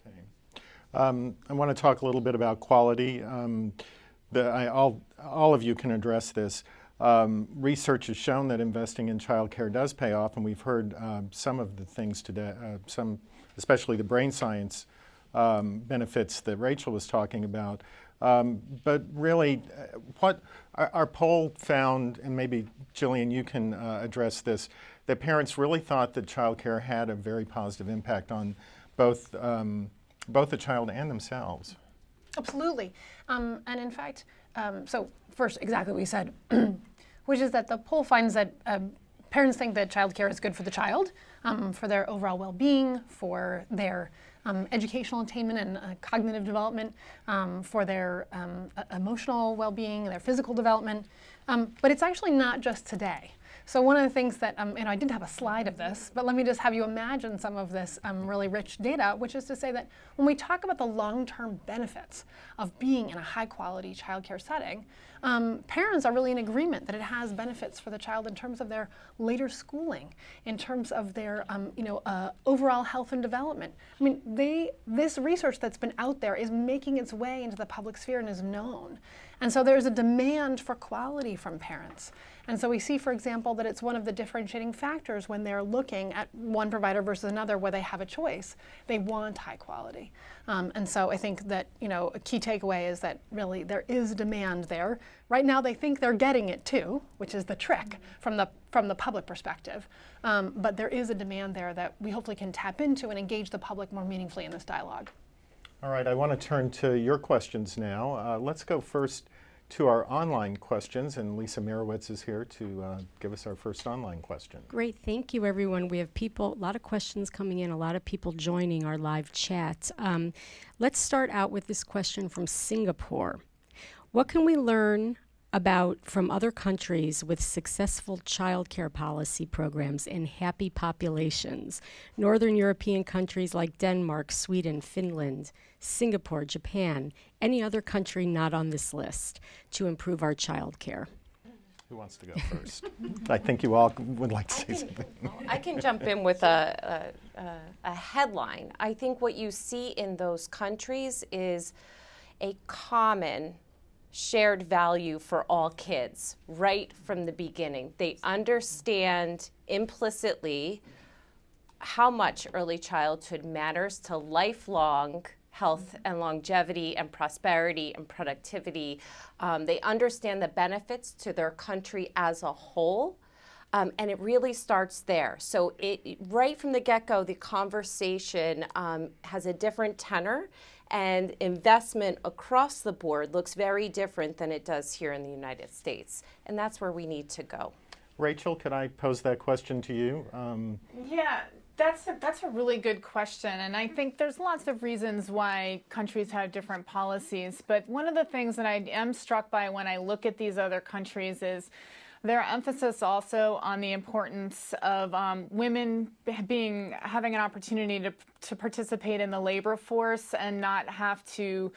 Okay. I want to talk a little bit about quality. All of you can address this. Research has shown that investing in childcare does pay off, and we've heard some of the things today, especially the brain science benefits that Rachel was talking about. But really, what our poll found, and maybe Jillian, you can address this, that parents really thought that childcare had a very positive impact on both the child and themselves. Absolutely. And in fact, so first, exactly what you said, which is that the poll finds that parents think that childcare is good for the child, for their overall well-being, for their educational attainment and cognitive development, for their emotional well-being, their physical development. But it's actually not just today. So one of the things that, I didn't have a slide of this, but let me just have you imagine some of this really rich data, which is to say that when we talk about the long-term benefits of being in a high-quality childcare setting, parents are really in agreement that it has benefits for the child in terms of their later schooling, in terms of their overall health and development. I mean, this research that's been out there is making its way into the public sphere and is known. And so there's a demand for quality from parents. And so we see, for example, that it's one of the differentiating factors when they're looking at one provider versus another where they have a choice. They want high quality. And so I think that, a key takeaway is that really there is demand there. Right now they think they're getting it too, which is the trick from the public perspective. But there is a demand there that we hopefully can tap into and engage the public more meaningfully in this dialogue. All right, I want to turn to your questions now. Let's go first to our online questions, and Lisa Mirowitz is here to give us our first online question. Great, thank you everyone. We have a lot of questions coming in, a lot of people joining our live chat. Let's start out with this question from Singapore. What can we learn from other countries with successful childcare policy programs and happy populations? Northern European countries like Denmark, Sweden, Finland, Singapore, Japan, any other country not on this list to improve our childcare? Who wants to go first? I think you all would like to say something. I can jump in with a headline. I think what you see in those countries is a common shared value for all kids right from the beginning. They understand implicitly how much early childhood matters to lifelong health and longevity and prosperity and productivity. They understand the benefits to their country as a whole. And it really starts there. So right from the get-go, the conversation has a different tenor, and investment across the board looks very different than it does here in the United States. And that's where we need to go. Rachel, could I pose that question to you? Yeah, that's a really good question. And I think there's lots of reasons why countries have different policies. But one of the things that I am struck by when I look at these other countries is their emphasis also on the importance of women having an opportunity to participate in the labor force and not have to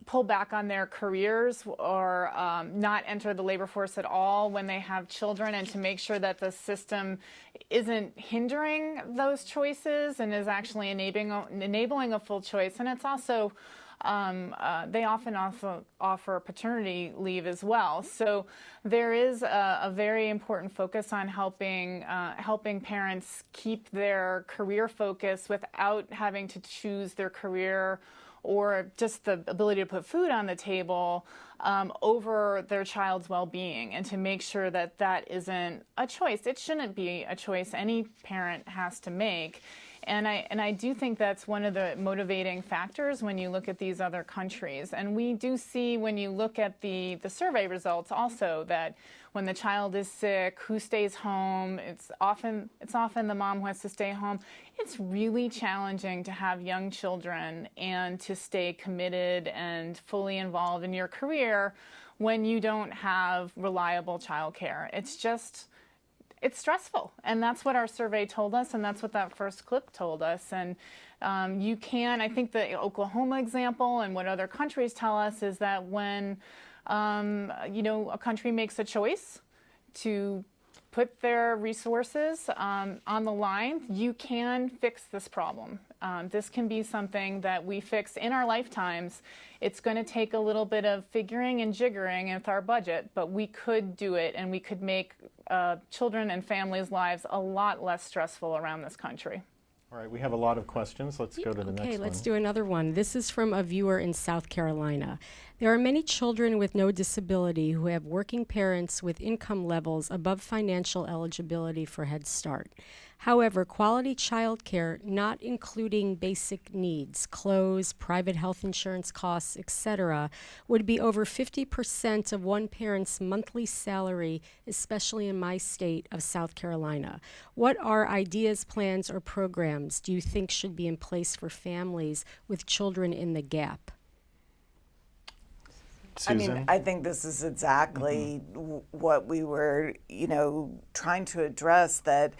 pull back on their careers or not enter the labor force at all when they have children, and to make sure that the system isn't hindering those choices and is actually enabling a full choice. And it's also they often also offer paternity leave as well. So there is a very important focus on helping parents keep their career focus without having to choose their career or just the ability to put food on the table over their child's well-being, and to make sure that that isn't a choice. It shouldn't be a choice any parent has to make. And I do think that's one of the motivating factors when you look at these other countries. And we do see, when you look at the survey results also, that when the child is sick, who stays home, it's often the mom who has to stay home. It's really challenging to have young children and to stay committed and fully involved in your career when you don't have reliable childcare. It's stressful, and that's what our survey told us, and that's what that first clip told us. And I think the Oklahoma example and what other countries tell us is that when a country makes a choice to put their resources on the line, you can fix this problem. This can be something that we fix in our lifetimes. It's going to take a little bit of figuring and jiggering with our budget, but we could do it, and we could make children and families' lives a lot less stressful around this country. All right, we have a lot of questions. Let's go to the next one. Okay, let's do another one. This is from a viewer in South Carolina. There are many children with no disability who have working parents with income levels above financial eligibility for Head Start. However, quality child care, not including basic needs, clothes, private health insurance costs, etc., would be over 50% of one parent's monthly salary, especially in my state of South Carolina. What are ideas, plans, or programs do you think should be in place for families with children in the gap? Susan? I mean, I think this is exactly what we were, trying to address, that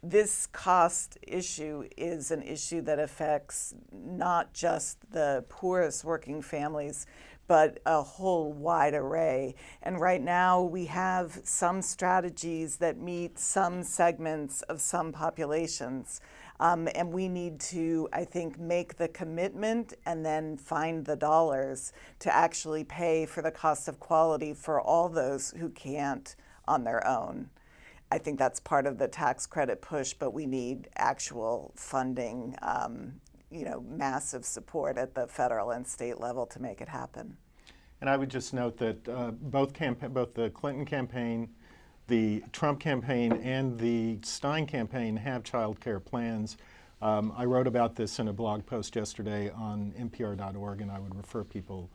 this cost issue is an issue that affects not just the poorest working families, but a whole wide array. And right now we have some strategies that meet some segments of some populations. And we need to, I think, make the commitment and then find the dollars to actually pay for the cost of quality for all those who can't on their own. I think that's part of the tax credit push, but we need actual funding, massive support at the federal and state level to make it happen. And I would just note that both the Clinton campaign, the Trump campaign, and the Stein campaign have child care plans. I wrote about this in a blog post yesterday on npr.org, and I would refer people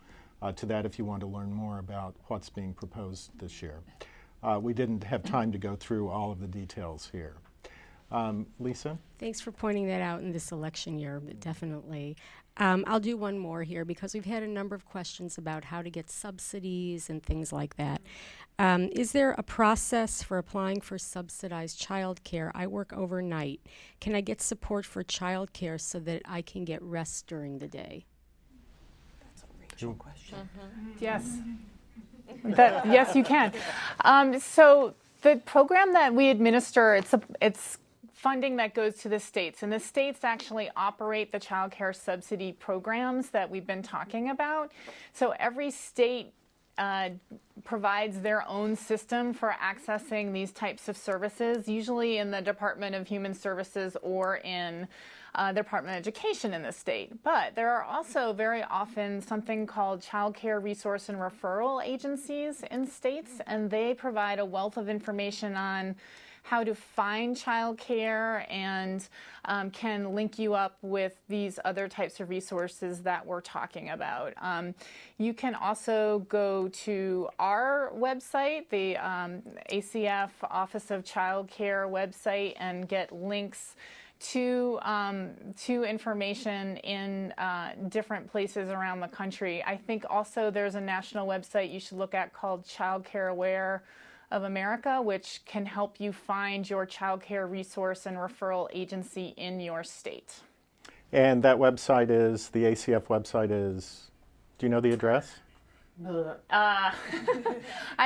to that if you want to learn more about what's being proposed this year. We didn't have time to go through all of the details here. Lisa? Thanks for pointing that out in this election year, definitely. I'll do one more here because we've had a number of questions about how to get subsidies and things like that. Is there a process for applying for subsidized child care? I work overnight. Can I get support for child care so that I can get rest during the day? That's a Rachel question. Yes. Yes, you can. So the program that we administer, it's funding that goes to the states, and the states actually operate the child care subsidy programs that we've been talking about. So every state provides their own system for accessing these types of services, usually in the Department of Human Services or in the Department of Education in the state. But there are also very often something called child care resource and referral agencies in states, and they provide a wealth of information on how to find child care and can link you up with these other types of resources that we're talking about. You can also go to our website, the ACF Office of Child Care website, and get links to information in different places around the country. I think also there's a national website you should look at called Child Care Aware of America, which can help you find your child care resource and referral agency in your state. And that website is, the ACF website is, do you know the address? I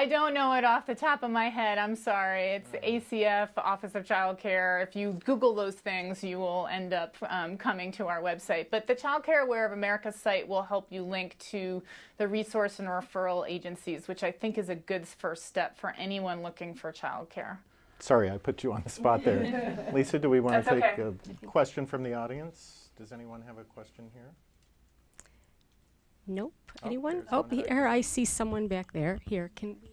don't know it off the top of my head. I'm sorry. It's ACF Office of Child Care. If you Google those things, you will end up coming to our website. But the Child Care Aware of America site will help you link to the resource and referral agencies, which I think is a good first step for anyone looking for child care. Sorry, I put you on the spot there. Lisa, do we want to take okay. a question from the audience? Does anyone have a question here? Nope. Oh, Anyone? there's Oh, one right here, I see someone back there. Here, can we?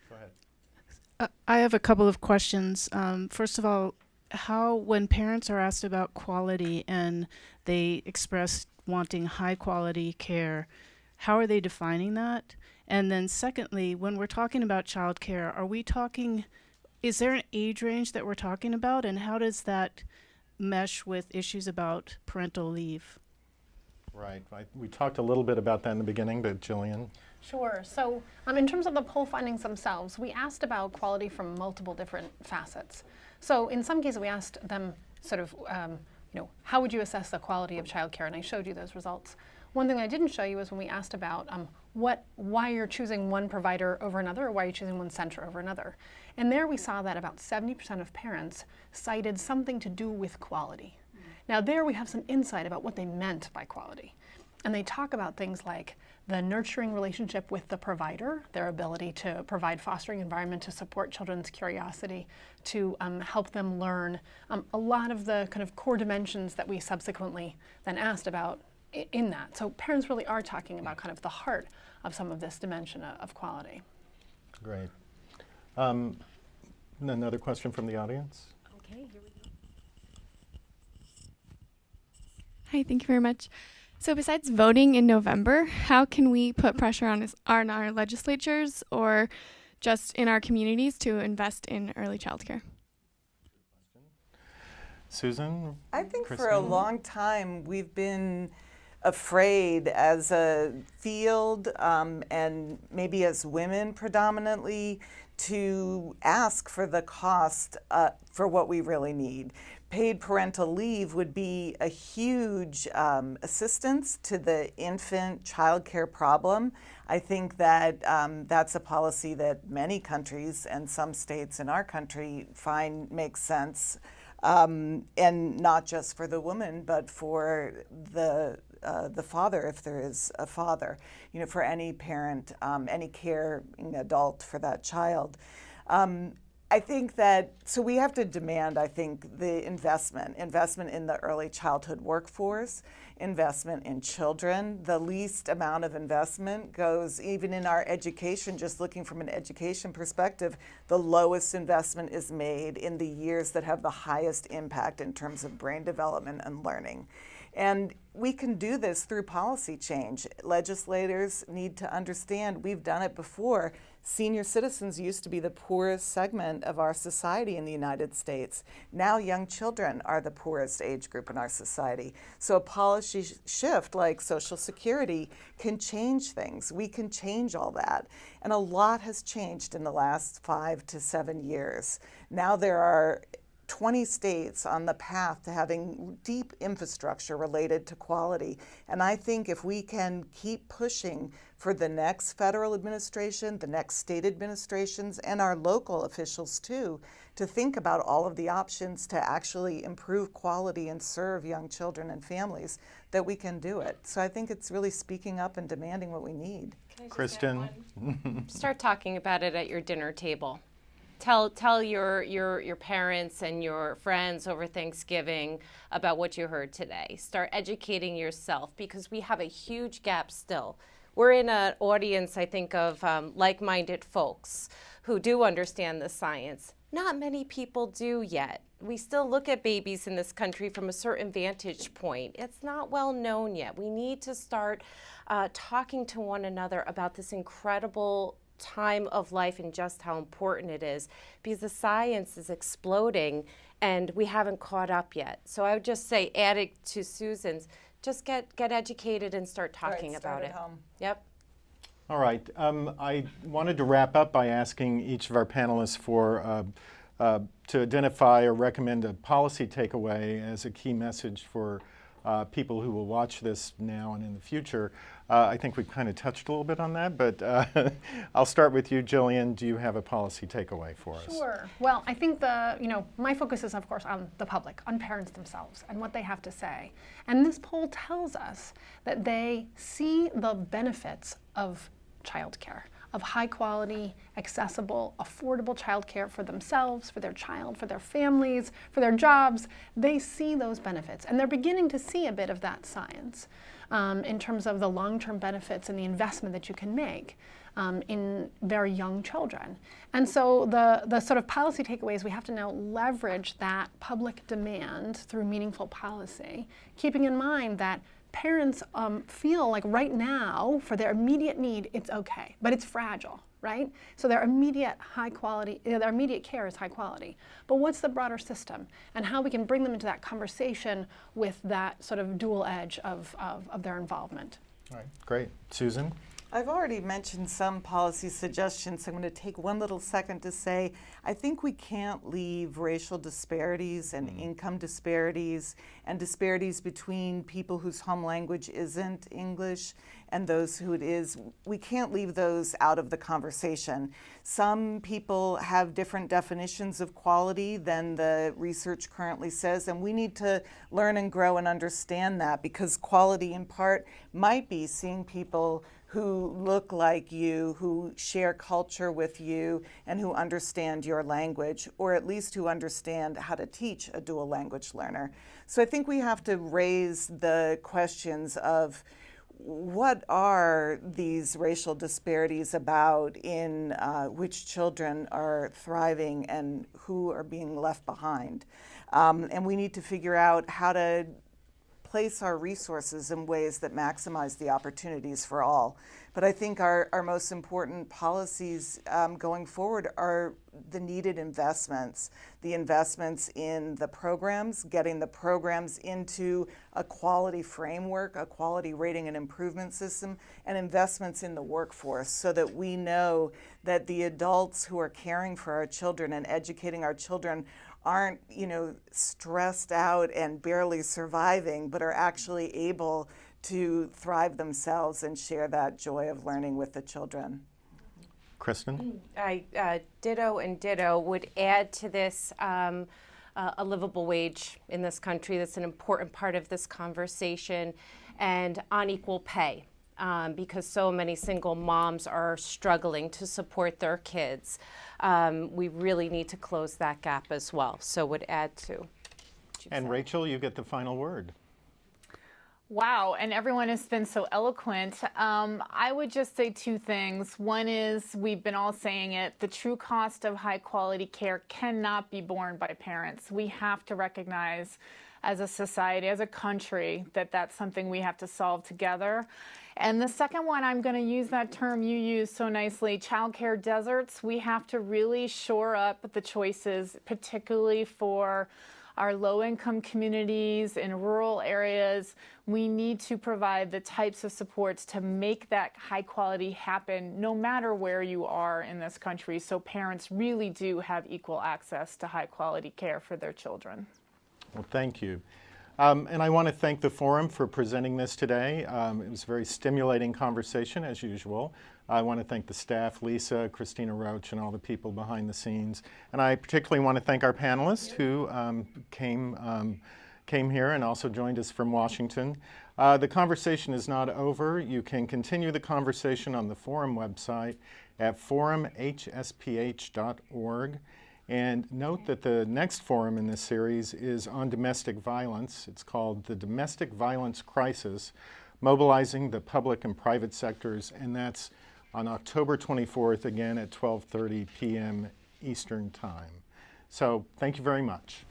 Go ahead. I have a couple of questions. First of all, when parents are asked about quality and they express wanting high quality care, how are they defining that? And then secondly, when we're talking about child care, is there an age range that we're talking about, and how does that mesh with issues about parental leave? Right. We talked a little bit about that in the beginning, but Jillian? Sure. So in terms of the poll findings themselves, we asked about quality from multiple different facets. So in some cases, we asked them sort of, how would you assess the quality of childcare? And I showed you those results. One thing I didn't show you is when we asked about why you're choosing one provider over another, or why you're choosing one center over another. And there we saw that about 70% of parents cited something to do with quality. Now there we have some insight about what they meant by quality. And they talk about things like the nurturing relationship with the provider, their ability to provide fostering environment to support children's curiosity, to help them learn a lot of the kind of core dimensions that we subsequently then asked about in that. So parents really are talking about kind of the heart of some of this dimension of quality. Great. Another question from the audience? Okay, here we go. Hi, thank you very much. So besides voting in November, how can we put pressure on our legislatures or just in our communities to invest in early childcare? Susan? I think for a Kristen? long time we've been afraid as a field and maybe as women predominantly to ask for the cost for what we really need. Paid parental leave would be a huge assistance to the infant child care problem. I think that that's a policy that many countries and some states in our country find makes sense. And not just for the woman, but for the father, if there is a father, you know, for any parent, any caring adult for that child. I think that, so we have to demand, I think, the investment in the early childhood workforce, investment in children. The least amount of investment goes, even in our education, just looking from an education perspective, the lowest investment is made in the years that have the highest impact in terms of brain development and learning. And we can do this through policy change. Legislators need to understand, we've done it before. Senior citizens used to be the poorest segment of our society in the United States. Now young children are the poorest age group in our society. So a policy shift like Social Security can change things. We can change all that. And a lot has changed in the last 5 to 7 years. Now there are 20 states on the path to having deep infrastructure related to quality. And I think if we can keep pushing for the next federal administration, the next state administrations, and our local officials too, to think about all of the options to actually improve quality and serve young children and families, that we can do it. So I think it's really speaking up and demanding what we need. Kristen? Start talking about it at your dinner table. Tell your parents and your friends over Thanksgiving about what you heard today. Start educating yourself, because we have a huge gap still. We're in an audience, I think, of like-minded folks who do understand the science. Not many people do yet. We still look at babies in this country from a certain vantage point. It's not well known yet. We need to start talking to one another about this incredible time of life and just how important it is, because the science is exploding and we haven't caught up yet. So I would just say, add it to Susan's, just get educated and start talking about it. Home. Yep. All right. I wanted to wrap up by asking each of our panelists to identify or recommend a policy takeaway as a key message for people who will watch this now and in the future. I think we kind of touched a little bit on that, but I'll start with you, Jillian. Do you have a policy takeaway for us? Sure. Well, I think my focus is, of course, on the public, on parents themselves and what they have to say. And this poll tells us that they see the benefits of childcare, of high quality, accessible, affordable childcare for themselves, for their child, for their families, for their jobs. They see those benefits, and they're beginning to see a bit of that science in terms of the long-term benefits and the investment that you can make in very young children. And so the sort of policy takeaways, we have to now leverage that public demand through meaningful policy, keeping in mind that parents feel like right now, for their immediate need, it's okay, but it's fragile, right? So their immediate their immediate care is high quality. But what's the broader system, and how we can bring them into that conversation with that sort of dual edge of their involvement? All right, great. Susan? I've already mentioned some policy suggestions. I'm going to take one little second to say, I think we can't leave racial disparities and income disparities and disparities between people whose home language isn't English and those who it is. We can't leave those out of the conversation. Some people have different definitions of quality than the research currently says, and we need to learn and grow and understand that, because quality in part might be seeing people who look like you, who share culture with you, and who understand your language, or at least who understand how to teach a dual language learner. So I think we have to raise the questions of what are these racial disparities about in which children are thriving and who are being left behind. And we need to figure out how to place our resources in ways that maximize the opportunities for all. But I think our most important policies going forward are the needed investments, the investments in the programs, getting the programs into a quality framework, a quality rating and improvement system, and investments in the workforce so that we know that the adults who are caring for our children and educating our children aren't, stressed out and barely surviving, but are actually able to thrive themselves and share that joy of learning with the children. Kristen? I ditto and ditto would add to this a livable wage in this country. That's an important part of this conversation, and unequal pay. Because so many single moms are struggling to support their kids. We really need to close that gap as well. So would add to. And Rachel, you get the final word. Wow, and everyone has been so eloquent. I would just say two things. One is, we've been all saying it, the true cost of high quality care cannot be borne by parents. We have to recognize as a society, as a country, that that's something we have to solve together. And the second one, I'm going to use that term you used so nicely, childcare deserts. We have to really shore up the choices, particularly for our low-income communities in rural areas. We need to provide the types of supports to make that high quality happen no matter where you are in this country, so parents really do have equal access to high quality care for their children. Well, thank you. And I want to thank the forum for presenting this today. It was a very stimulating conversation, as usual. I want to thank the staff, Lisa, Christina Roach, and all the people behind the scenes. And I particularly want to thank our panelists who came here and also joined us from Washington. The conversation is not over. You can continue the conversation on the forum website at forumhsph.org. And note that the next forum in this series is on domestic violence. It's called The Domestic Violence Crisis, Mobilizing the Public and Private Sectors, and that's on October 24th, again at 12:30 p.m. Eastern Time. So thank you very much.